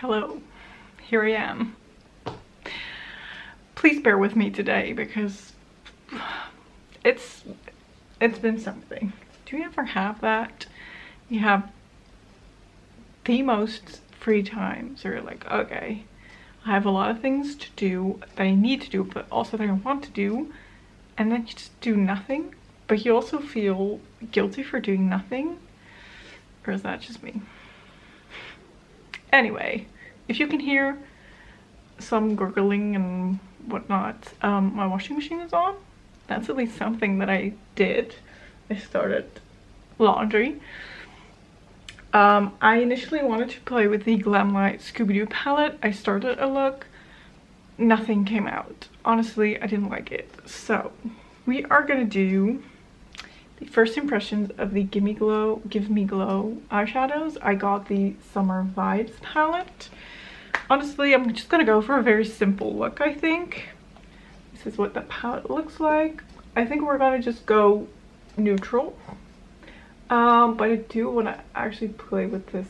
Hello, here I am. Please bear with me today because it's been something. Do you ever have that? You have the most free time, so you're like, okay, I have a lot of things to do that I need to do, but also that I want to do, and then you just do nothing, but you also feel guilty for doing nothing? Or is that just me? Anyway, if you can hear some gurgling and whatnot, my washing machine is on. That's at least something that I did. I started laundry. I initially wanted to play with the Glamlight Scooby-Doo palette. I started a look. Nothing came out. Honestly, I didn't like it. So we are gonna do the first impressions of the Give Me Glow eyeshadows. I got the Summer Vibes palette. Honestly, I'm just gonna go for a very simple look, I think. This is what the palette looks like. I think we're gonna just go neutral. But I do want to actually play with this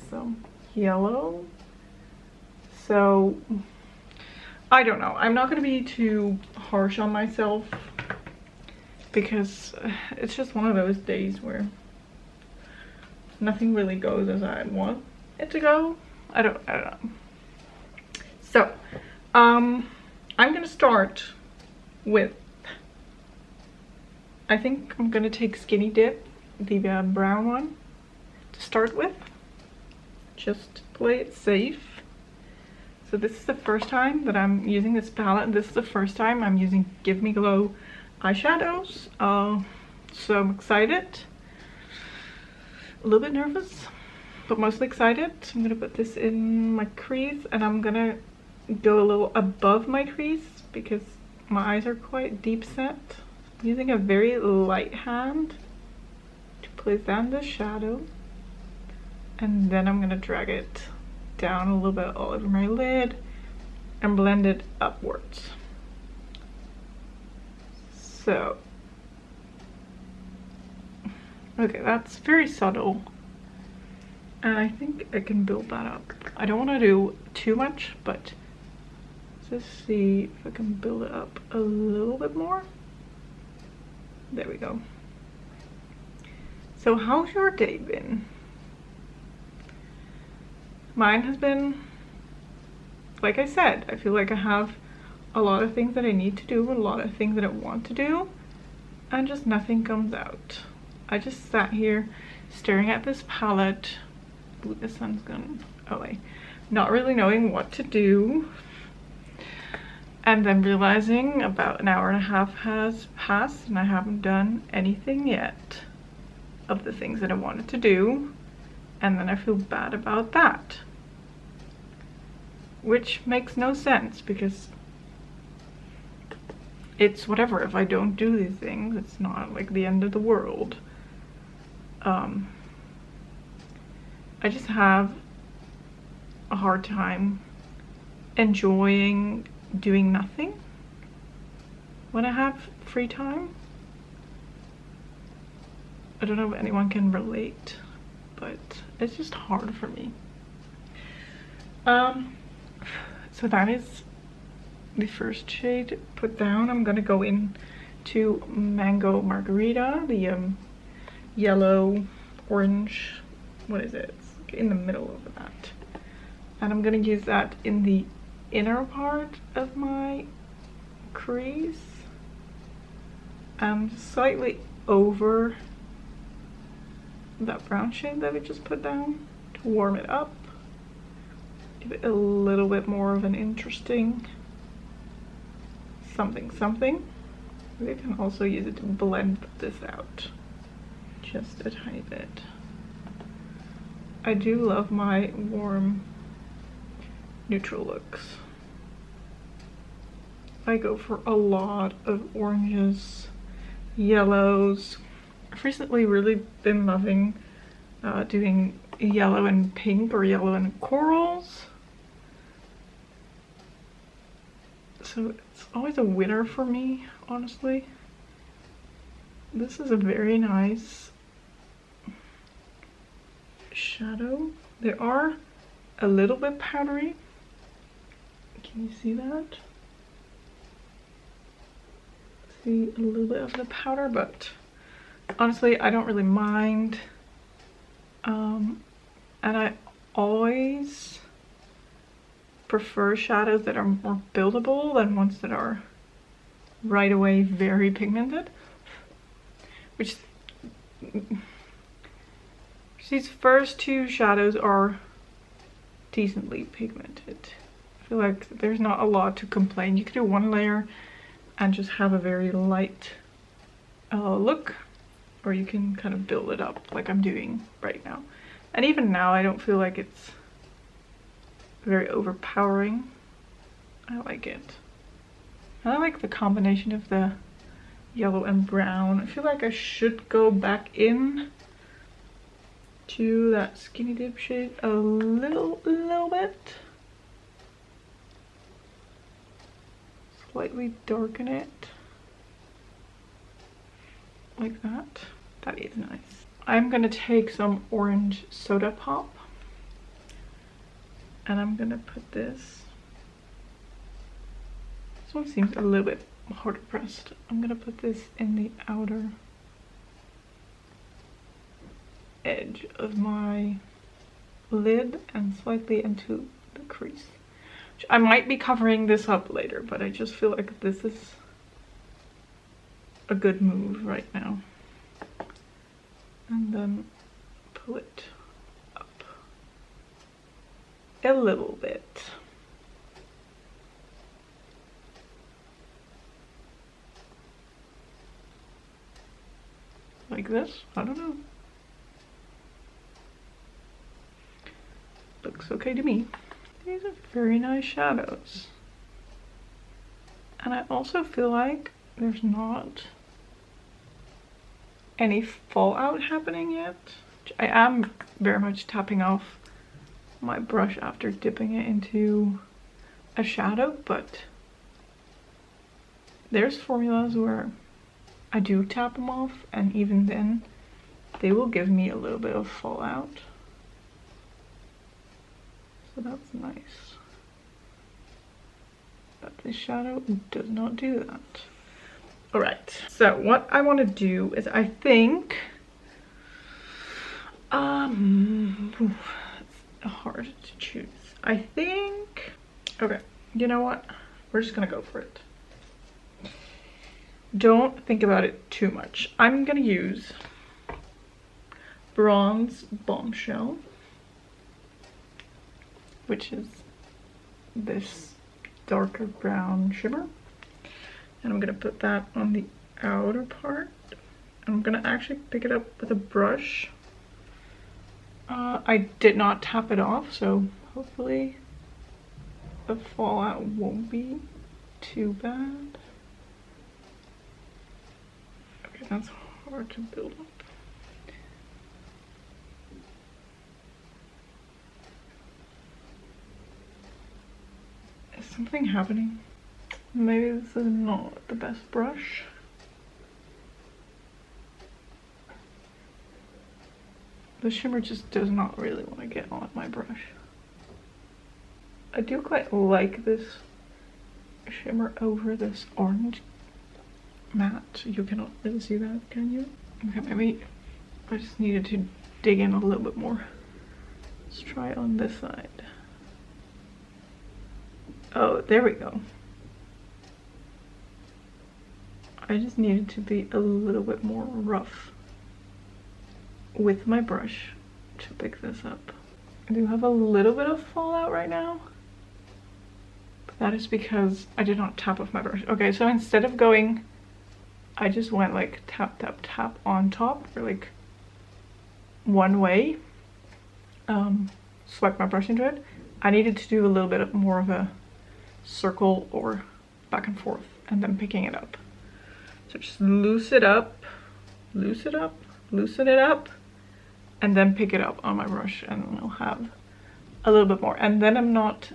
yellow. So, I don't know. I'm not going to be too harsh on myself because it's just one of those days where nothing really goes as I want it to go. I don't know. So, I'm going to start with, I think I'm going to take Skinny Dip, the brown one, to start with. Just play it safe. So this is the first time that I'm using this palette. This is the first time I'm using Give Me Glow eyeshadows. So I'm excited. A little bit nervous, but mostly excited. I'm gonna put this in my crease and I'm gonna go a little above my crease because my eyes are quite deep set. I'm using a very light hand to place down the shadow, and then I'm gonna drag it down a little bit all over my lid and blend it upwards. So, okay, that's very subtle, and I think I can build that up. I don't want to do too much, but let's just see if I can build it up a little bit more. There we go. So how's your day been? Mine has been, like I said, I feel like I have a lot of things that I need to do, a lot of things that I want to do, and just nothing comes out. I just sat here staring at this palette. Ooh, the sun's gone away. Not really knowing what to do. And then realizing about an hour and a half has passed and I haven't done anything yet of the things that I wanted to do, and then I feel bad about that, which makes no sense because it's whatever. If I don't do these things, it's not like the end of the world. I just have a hard time enjoying doing nothing when I have free time. I don't know if anyone can relate, but it's just hard for me. So that is the first shade put down. I'm gonna go in to Mango Margarita, the yellow, orange, what is it? It's in the middle of that. And I'm gonna use that in the inner part of my crease, slightly over that brown shade that we just put down to warm it up, give it a little bit more of an interesting something. We can also use it to blend this out just a tiny bit. I do love my warm neutral looks. I go for a lot of oranges, yellows. I've recently really been loving doing yellow and pink or yellow and corals. So it's always a winner for me, honestly. This is a very nice shadow. There are a little bit powdery. Can you see that? See a little bit of the powder, but honestly, I don't really mind. And I always prefer shadows that are more buildable than ones that are right away very pigmented. Which these first two shadows are decently pigmented. I feel like there's not a lot to complain. You could do one layer and just have a very light look, or you can kind of build it up like I'm doing right now. And even now, I don't feel like it's very overpowering. I like it. I like the combination of the yellow and brown. I feel like I should go back in to that Skinny Dip shade a little bit. Slightly darken it. Like that. That is nice. I'm gonna take some orange soda pop and I'm gonna put this. This one seems a little bit harder pressed. I'm gonna put this in the outer edge of my lid and slightly into the crease. I might be covering this up later, but I just feel like this is a good move right now. And then pull it up a little bit. Like this? I don't know. Looks okay to me. These are very nice shadows. And I also feel like there's not any fallout happening yet. I am very much tapping off my brush after dipping it into a shadow, but there's formulas where I do tap them off, and even then they will give me a little bit of fallout. So that's nice. But this shadow does not do that. Alright, so what I want to do is I think it's hard to choose. I think, okay, you know what? We're just gonna go for it. Don't think about it too much. I'm gonna use Bronze Bombshell, which is this darker brown shimmer. And I'm gonna put that on the outer part. I'm gonna actually pick it up with a brush. I did not tap it off, so hopefully the fallout won't be too bad. Okay, that's hard to build up. Is something happening? Maybe this is not the best brush. The shimmer just does not really want to get on my brush. I do quite like this shimmer over this orange matte. You cannot really see that, can you? Okay, maybe I just needed to dig in a little bit more. Let's try it on this side. Oh, there we go. I just needed to be a little bit more rough with my brush to pick this up. I do have a little bit of fallout right now, but that is because I did not tap off my brush. Okay, so instead of going, I just went like tap, tap, tap on top for like one way, swipe my brush into it. I needed to do a little bit more of a circle or back and forth and then picking it up. So just loosen it up, loosen it up, and then pick it up on my brush, and I'll have a little bit more. And then I'm not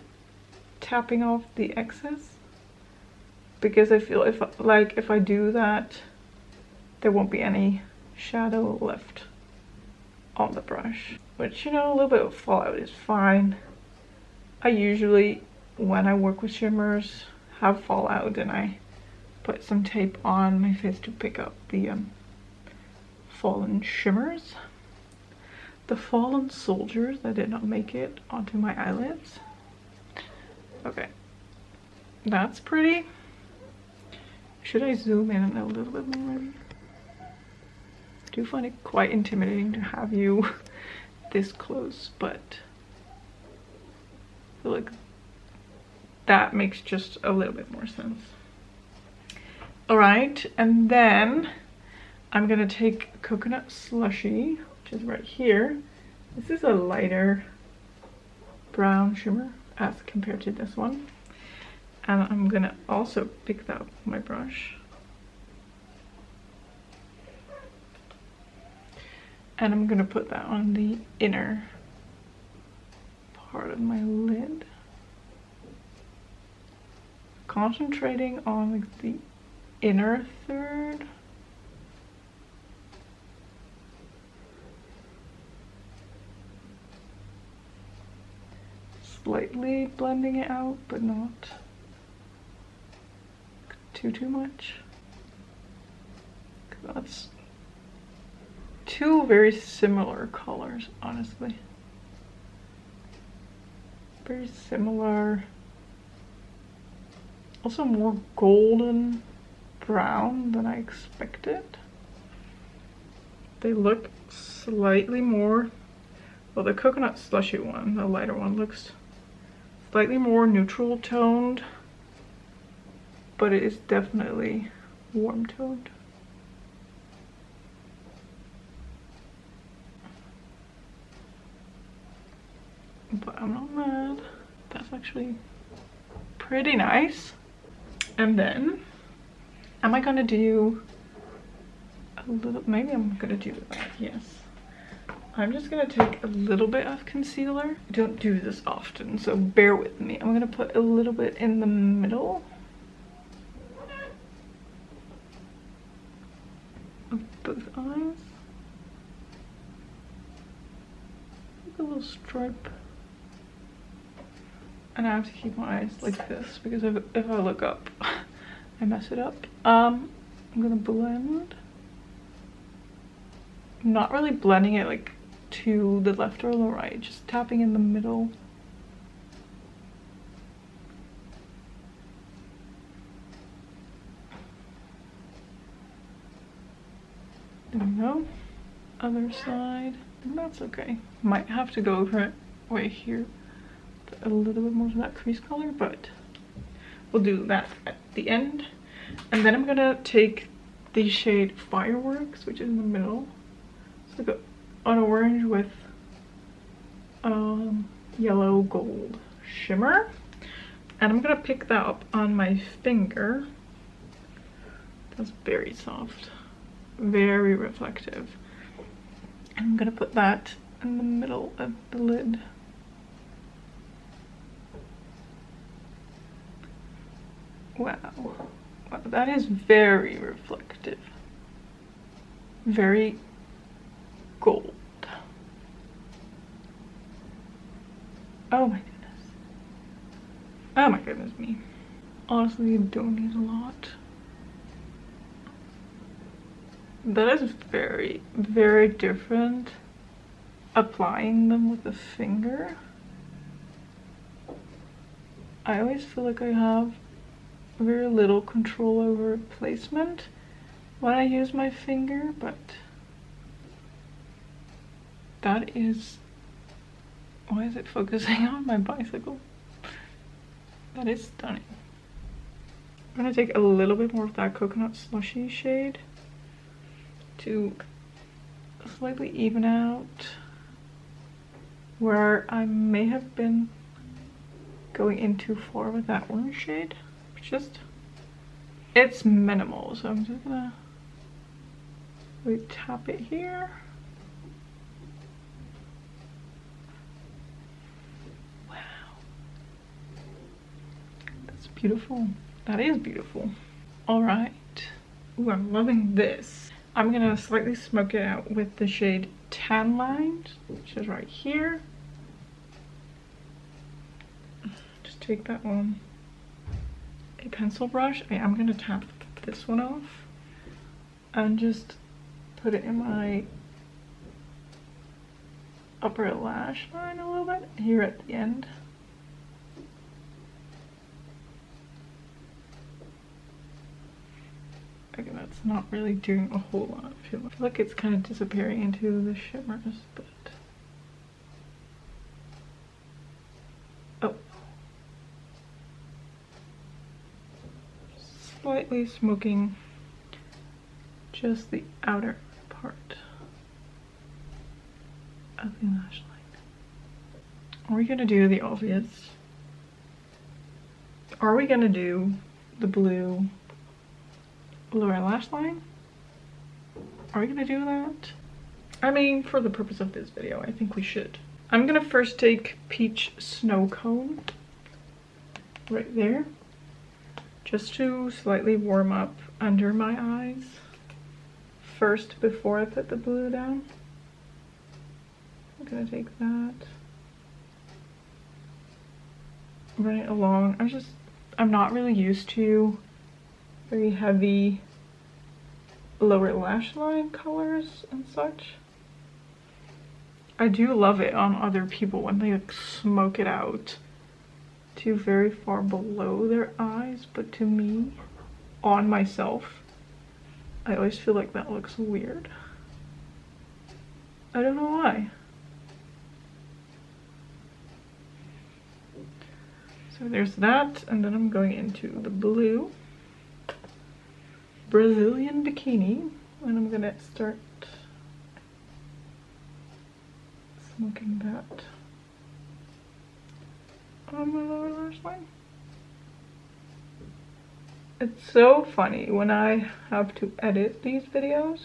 tapping off the excess, because I feel if I do that, there won't be any shadow left on the brush. Which, you know, a little bit of fallout is fine. I usually, when I work with shimmers, have fallout and I put some tape on my face to pick up the fallen shimmers. The fallen soldiers that did not make it onto my eyelids. Okay, that's pretty. Should I zoom in a little bit more maybe? I do find it quite intimidating to have you this close, but I feel like that makes just a little bit more sense. All right, and then I'm gonna take coconut slushy, which is right here. This is a lighter brown shimmer as compared to this one. And I'm gonna also pick that up with my brush. And I'm gonna put that on the inner part of my lid. Concentrating on like the inner third. Slightly blending it out, but not too much. That's two very similar colors, honestly. Very similar. Also more golden brown than I expected. They look slightly more, well, the coconut slushy one, the lighter one, looks slightly more neutral toned, but it is definitely warm toned. But I'm not mad. That's actually pretty nice. And then, am I gonna do a little, maybe I'm gonna do that, yes. I'm just gonna take a little bit of concealer. I don't do this often, so bear with me. I'm gonna put a little bit in the middle of both eyes. Like a little stripe. And I have to keep my eyes like this because if I look up, I mess it up. I'm gonna blend. I'm not really blending it like to the left or the right, just tapping in the middle. There we go. Other side. That's okay. Might have to go over it right here. A little bit more of that crease color, but we'll do that at the end. And then I'm gonna take the shade Fireworks, which is in the middle. It's like an orange with yellow gold shimmer, and I'm gonna pick that up on my finger. That's very soft, very reflective. And I'm gonna put that in the middle of the lid. Wow, wow, that is very reflective, very gold. Oh my goodness. Oh my goodness me. Honestly, you don't need a lot. That is very, very different applying them with a finger. I always feel like I have very little control over placement when I use my finger, but that is, why is it focusing on my bicycle? That is stunning. I'm gonna take a little bit more of that coconut slushy shade to slightly even out where I may have been going in too far with that orange shade. Just, it's minimal, so I'm just gonna really tap it here. Wow, that's beautiful. That is beautiful. All right. Ooh, I'm loving this. I'm gonna slightly smoke it out with the shade Tan Lines, which is right here. take that one, a pencil brush. I am gonna tap this one off and just put it in my upper lash line a little bit here at the end. Okay, that's not really doing a whole lot. I feel like it's kind of disappearing into the shimmers, but oh, slightly smoking just the outer part of the lash line. Are we gonna do the obvious? Are we gonna do the blue lower lash line? Are we gonna do that? I mean, for the purpose of this video, I think we should. I'm gonna first take Peach Snow Cone right there, just to slightly warm up under my eyes first before I put the blue down. I'm gonna take that, run it along. I'm not really used to very heavy lower lash line colors and such. I do love it on other people when they like smoke it out to very far below their eyes, but to me, on myself, I always feel like that looks weird. I don't know why. So there's that, and then I'm going into the blue Brazilian bikini, and I'm gonna start smoking that on my lower lash line. It's so funny when I have to edit these videos.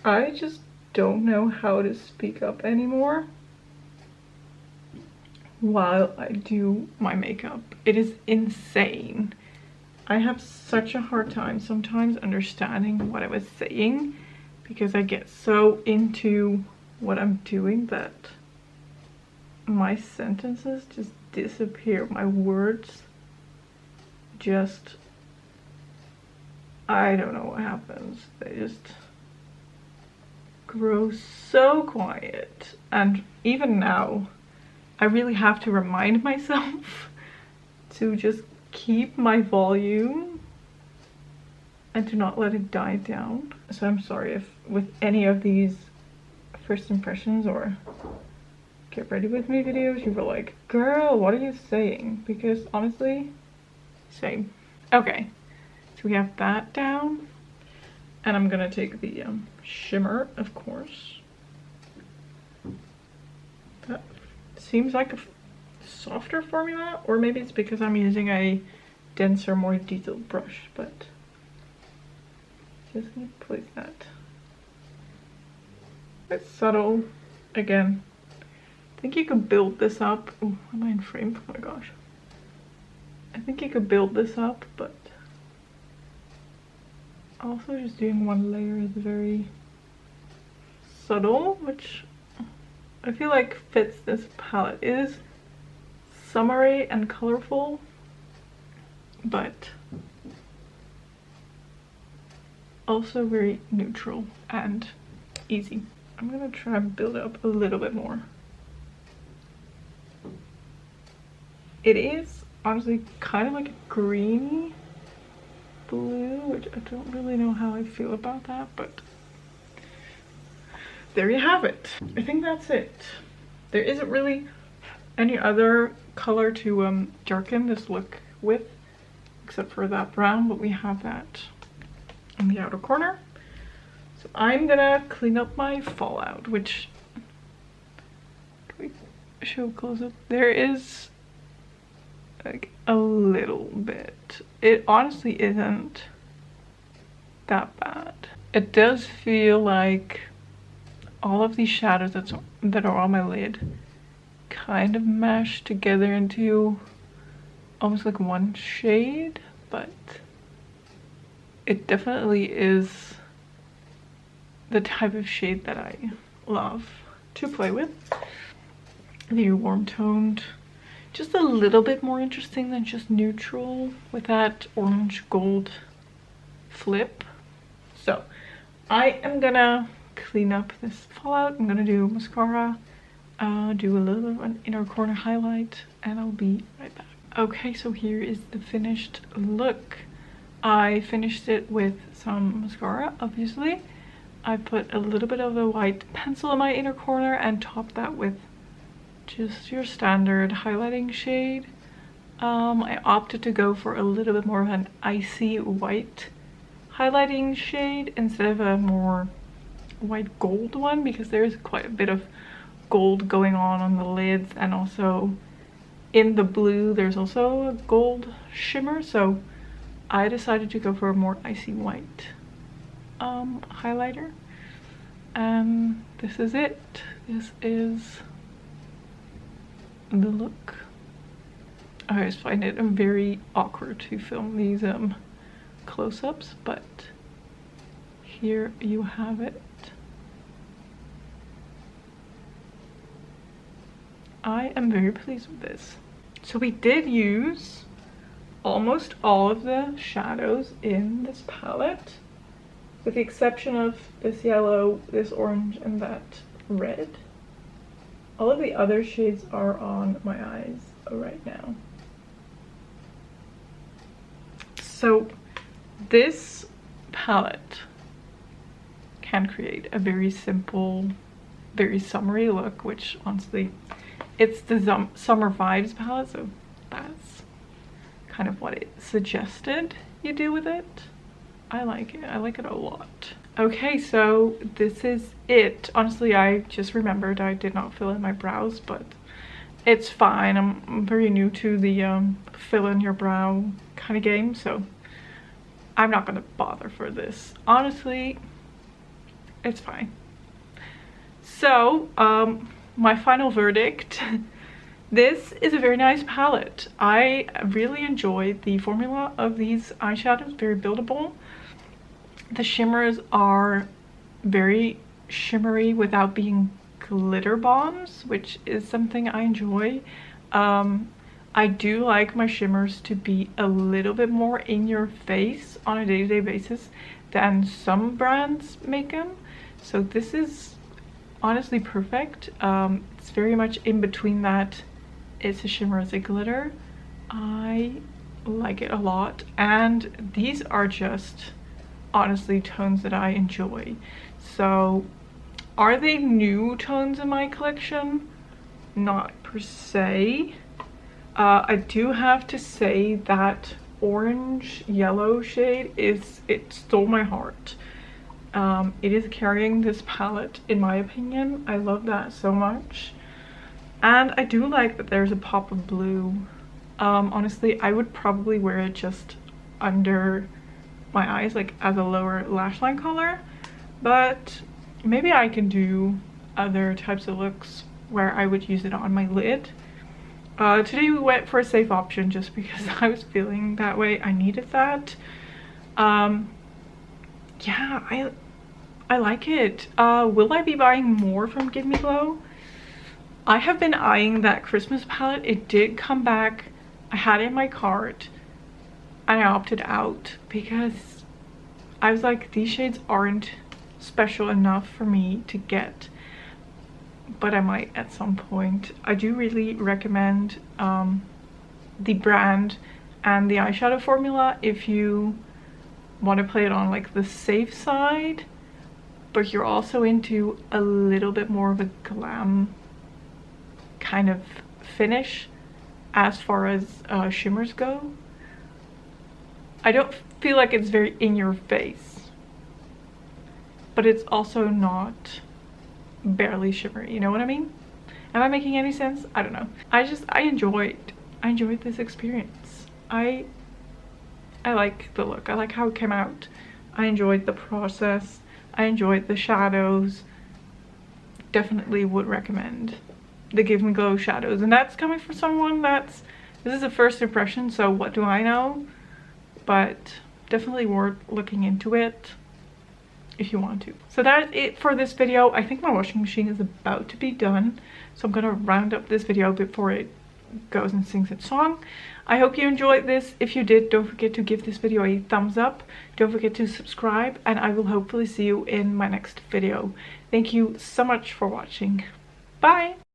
I just don't know how to speak up anymore while I do my makeup. It is insane. I have such a hard time sometimes understanding what I was saying because I get so into what I'm doing that my sentences just disappear. My words just, I don't know what happens. They just grow so quiet. And even now, I really have to remind myself to just keep my volume and to not let it die down. So I'm sorry if with any of these first impressions or get ready with me videos you were like, girl, what are you saying? Because honestly, same. Okay, so we have that down, and I'm gonna take the shimmer, of course. That seems like a softer formula, or maybe it's because I'm using a denser, more detailed brush, but just gonna place that. It's subtle. Again, I think you could build this up. Oh, am I in frame? Oh my gosh. I think you could build this up, but also just doing one layer is very subtle, which I feel like fits this palette. It is summery and colorful, but also very neutral and easy. I'm gonna try and build it up a little bit more. It is honestly kind of like a greeny blue, which I don't really know how I feel about that, but there you have it. I think that's it. There isn't really any other color to darken this look with, except for that brown, but we have that in the outer corner. So I'm gonna clean up my fallout, which, can we show close up? There is like a little bit. It honestly isn't that bad. It does feel like all of these shadows that are on my lid kind of mesh together into almost like one shade, but it definitely is the type of shade that I love to play with. The warm toned just a little bit more interesting than just neutral with that orange gold flip. So I am gonna clean up this fallout. I'm gonna do mascara, do a little bit of an inner corner highlight, and I'll be right back. Okay, so here is the finished look. I finished it with some mascara, obviously. I put a little bit of a white pencil in my inner corner and topped that with just your standard highlighting shade. I opted to go for a little bit more of an icy white highlighting shade instead of a more white gold one, because there's quite a bit of gold going on the lids, and also in the blue there's also a gold shimmer, so I decided to go for a more icy white highlighter. And this is it. This is the look. I always find it very awkward to film these close-ups, but here you have it. I am very pleased with this. So we did use almost all of the shadows in this palette, with the exception of this yellow, this orange, and that red. All of the other shades are on my eyes right now. So this palette can create a very simple, very summery look, which honestly, it's the Summer Vibes palette, so that's kind of what it suggested you do with it. I like it. I like it a lot. Okay, so this is it. Honestly, I just remembered I did not fill in my brows, but it's fine. I'm very new to the fill in your brow kind of game, so I'm not gonna bother for this. Honestly, it's fine. So, my final verdict. This is a very nice palette. I really enjoyed the formula of these eyeshadows, very buildable. The shimmers are very shimmery without being glitter bombs, which is something I enjoy. I do like my shimmers to be a little bit more in your face on a day-to-day basis than some brands make them. So this is honestly perfect. It's very much in between that. It's a shimmer, it's a glitter. I like it a lot, and these are just honestly tones that I enjoy. So are they new tones in my collection? Not per se. I do have to say that orange yellow shade it stole my heart. It is carrying this palette in my opinion. I love that so much. And I do like that there's a pop of blue. Honestly, I would probably wear it just under my eyes, like as a lower lash line color, but maybe I can do other types of looks where I would use it on my lid. Today we went for a safe option just because I was feeling that way. I needed that. Yeah, I like it. Will I be buying more from Give Me Glow? I have been eyeing that Christmas palette. It did come back. I had it in my cart and I opted out because I was like, these shades aren't special enough for me to get, but I might at some point. I do really recommend the brand and the eyeshadow formula if you want to play it on like the safe side, but you're also into a little bit more of a glam kind of finish as far as shimmers go. I don't feel like it's very in your face, but it's also not barely shimmery, you know what I mean? Am I making any sense? I don't know. I enjoyed this experience. I like the look. I like how it came out. I enjoyed the process. I enjoyed the shadows. Definitely would recommend the Give Me Glow shadows, and that's coming from someone this is a first impression, so what do I know? But definitely worth looking into it if you want to. So that's it for this video. I think my washing machine is about to be done, so I'm gonna round up this video before it goes and sings its song. I hope you enjoyed this. If you did, don't forget to give this video a thumbs up. Don't forget to subscribe, and I will hopefully see you in my next video. Thank you so much for watching. Bye!